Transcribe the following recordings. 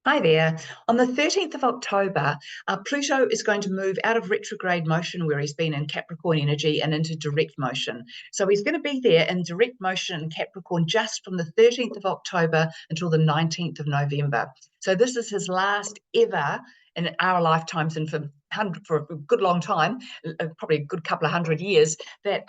Hi there. On the 13th of October, Pluto is going to move out of retrograde motion where he's been in Capricorn energy and into direct motion. So he's going to be there in direct motion in Capricorn just from the 13th of October until the 19th of November. So this is his last ever in our lifetimes and for a good long time, probably a good couple of 100 years, that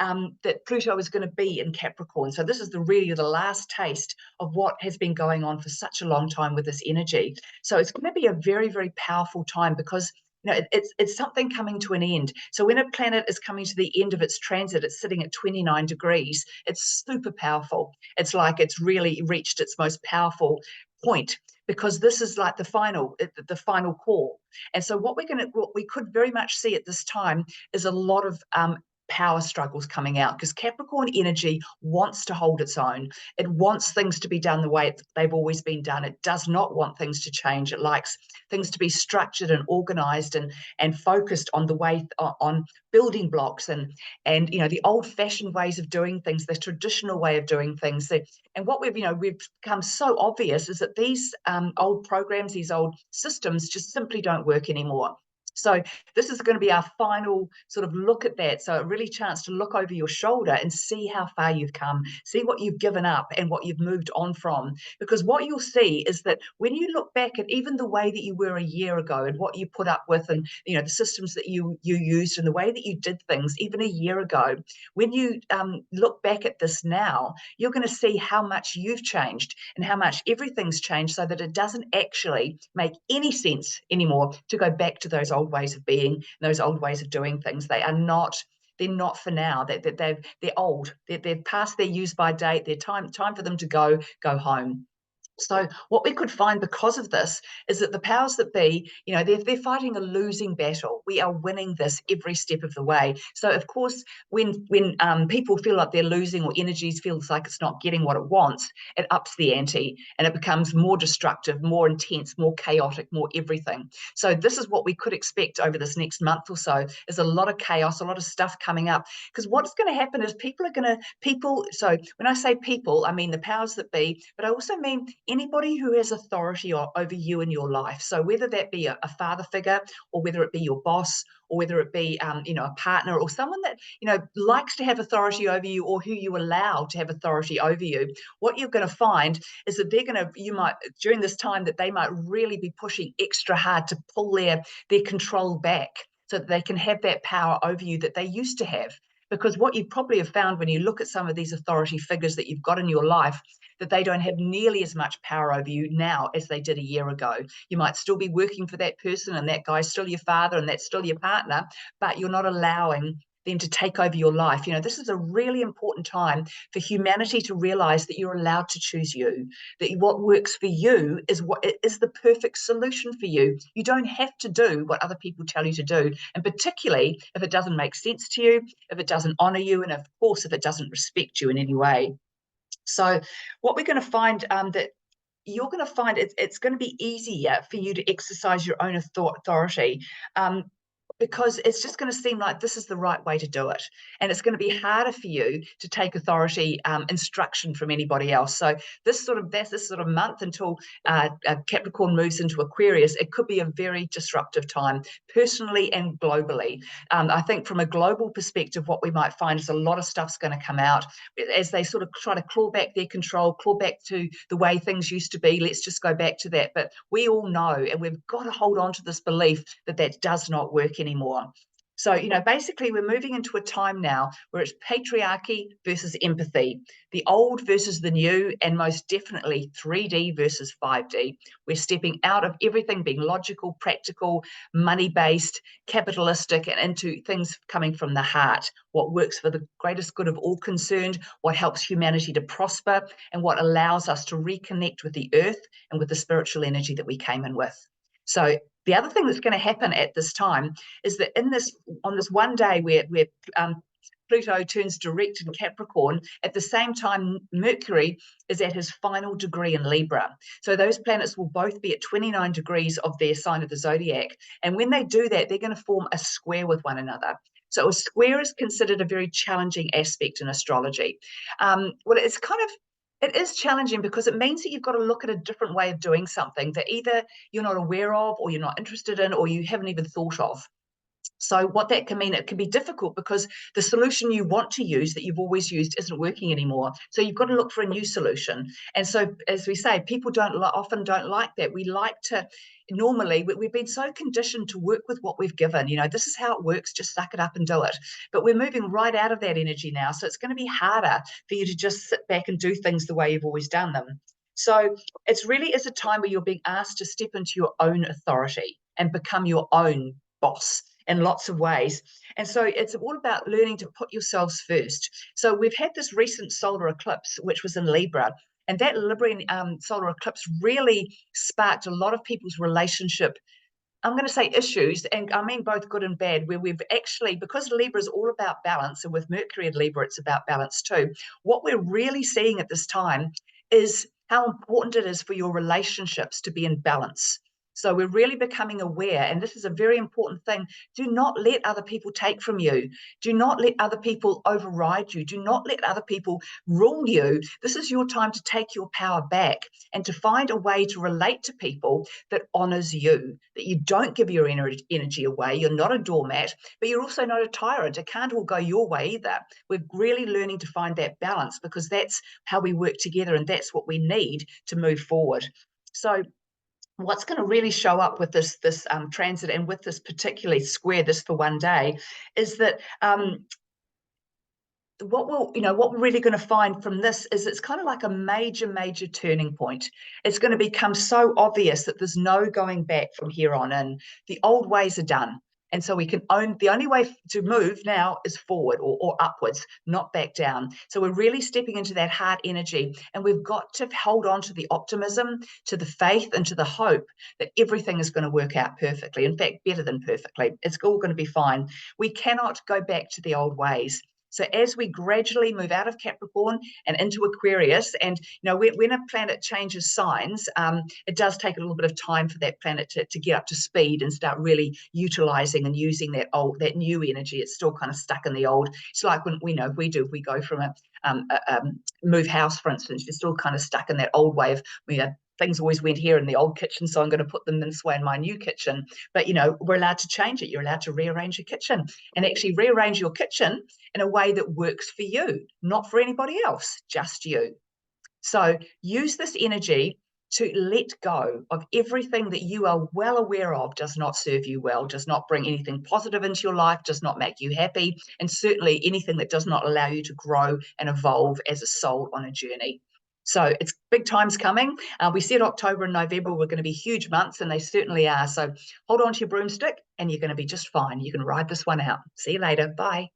Pluto is going to be in Capricorn. So this is really the last taste of what has been going on for such a long time with this energy. So it's going to be a very, very powerful time because it's something coming to an end. So when a planet is coming to the end of its transit, it's sitting at 29 degrees. It's super powerful. It's like it's really reached its most powerful point because this is like the final call. And so what we could very much see at this time is a lot of power struggles coming out because Capricorn energy wants to hold its own. It wants things to be done the way they've always been done. It does not want things to change. It likes things to be structured and organized and focused on the way on building blocks and the old-fashioned ways of doing things, the traditional way of doing things. And what we've become so obvious is that these old programs, these old systems just simply don't work anymore. So this is going to be our final sort of look at that. So a really chance to look over your shoulder and see how far you've come, see what you've given up and what you've moved on from. Because what you'll see is that when you look back at even the way that you were a year ago and what you put up with and the systems that you used and the way that you did things even a year ago, when you look back at this now, you're going to see how much you've changed and how much everything's changed so that it doesn't actually make any sense anymore to go back to those old ways of being, those old ways of doing things. They're not for now. They're old. They've passed their use by date. They're time for them to go home. So what we could find because of this is that the powers that be, they're fighting a losing battle. We are winning this every step of the way. So of course, when people feel like they're losing or energies feels like it's not getting what it wants, it ups the ante and it becomes more destructive, more intense, more chaotic, more everything. So this is what we could expect over this next month or so: is a lot of chaos, a lot of stuff coming up. Because what's going to happen is people. So when I say people, I mean the powers that be, but I also mean anybody who has authority over you in your life. So whether that be a father figure or whether it be your boss or whether it be a partner or someone that likes to have authority over you or who you allow to have authority over you, what you're going to find is that you might during this time that they might really be pushing extra hard to pull their control back so that they can have that power over you that they used to have. Because what you probably have found when you look at some of these authority figures that you've got in your life, that they don't have nearly as much power over you now as they did a year ago. You might still be working for that person and that guy's still your father and that's still your partner, but you're not allowing them to take over your life. This is a really important time for humanity to realize that you're allowed to choose you, that what works for you is what is the perfect solution for you. You don't have to do what other people tell you to do, and particularly if it doesn't make sense to you, if it doesn't honor you, and of course, if it doesn't respect you in any way. So what we're going to find that you're going to find it's going to be easier for you to exercise your own authority, because it's just going to seem like this is the right way to do it. And it's going to be harder for you to take authority instruction from anybody else. So this sort of month until Capricorn moves into Aquarius, it could be a very disruptive time, personally and globally. I think from a global perspective, what we might find is a lot of stuff's going to come out as they sort of try to claw back their control, claw back to the way things used to be. Let's just go back to that. But we all know, and we've got to hold on to this belief that that does not work anymore. So, basically, we're moving into a time now where it's patriarchy versus empathy, the old versus the new, and most definitely 3D versus 5D. We're stepping out of everything being logical, practical, money-based, capitalistic, and into things coming from the heart, what works for the greatest good of all concerned, what helps humanity to prosper, and what allows us to reconnect with the earth and with the spiritual energy that we came in with. So the other thing that's going to happen at this time is that on this one day where Pluto turns direct in Capricorn, at the same time Mercury is at his final degree in Libra. So those planets will both be at 29 degrees of their sign of the zodiac. And when they do that, they're going to form a square with one another. So a square is considered a very challenging aspect in astrology. Well, it's kind of It is challenging because it means that you've got to look at a different way of doing something that either you're not aware of, or you're not interested in, or you haven't even thought of. So what that can mean, it can be difficult because the solution you want to use that you've always used isn't working anymore. So you've got to look for a new solution. And so, as we say, people often don't like that. We like to, normally, we've been so conditioned to work with what we've given. This is how it works, just suck it up and do it. But we're moving right out of that energy now. So it's going to be harder for you to just sit back and do things the way you've always done them. So it really is a time where you're being asked to step into your own authority and become your own boss in lots of ways. And so it's all about learning to put yourselves first. So we've had this recent solar eclipse, which was in Libra, and that Libran solar eclipse really sparked a lot of people's relationship, I'm going to say, issues, and I mean both good and bad, where we've actually, because Libra is all about balance, and with Mercury in Libra, it's about balance too. What we're really seeing at this time is how important it is for your relationships to be in balance. So we're really becoming aware, and this is a very important thing. Do not let other people take from you. Do not let other people override you. Do not let other people rule you. This is your time to take your power back and to find a way to relate to people that honors you, that you don't give your energy away. You're not a doormat, but you're also not a tyrant. It can't all go your way either. We're really learning to find that balance, because that's how we work together, and that's what we need to move forward. So what's going to really show up with this transit, and with this particularly square, this for one day, is that what we're really going to find from this is it's kind of like a major turning point. It's going to become so obvious that there's no going back from here on in. The old ways are done. And so the only way to move now is forward, or upwards, not back down. So we're really stepping into that heart energy, and we've got to hold on to the optimism, to the faith, and to the hope that everything is going to work out perfectly. In fact, better than perfectly. It's all going to be fine. We cannot go back to the old ways. So as we gradually move out of Capricorn and into Aquarius, and when a planet changes signs, it does take a little bit of time for that planet to get up to speed and start really utilizing and using that new energy. It's still kind of stuck in the old. It's like when we go from a move house, for instance, you're still kind of stuck in that old way of, things always went here in the old kitchen, so I'm going to put them this way in my new kitchen. But we're allowed to change it. You're allowed to rearrange your kitchen, and actually rearrange your kitchen in a way that works for you, not for anybody else, just you. So use this energy to let go of everything that you are well aware of does not serve you well, does not bring anything positive into your life, does not make you happy, and certainly anything that does not allow you to grow and evolve as a soul on a journey. So it's big times coming. We said October and November were going to be huge months, and they certainly are. So hold on to your broomstick, and you're going to be just fine. You can ride this one out. See you later. Bye.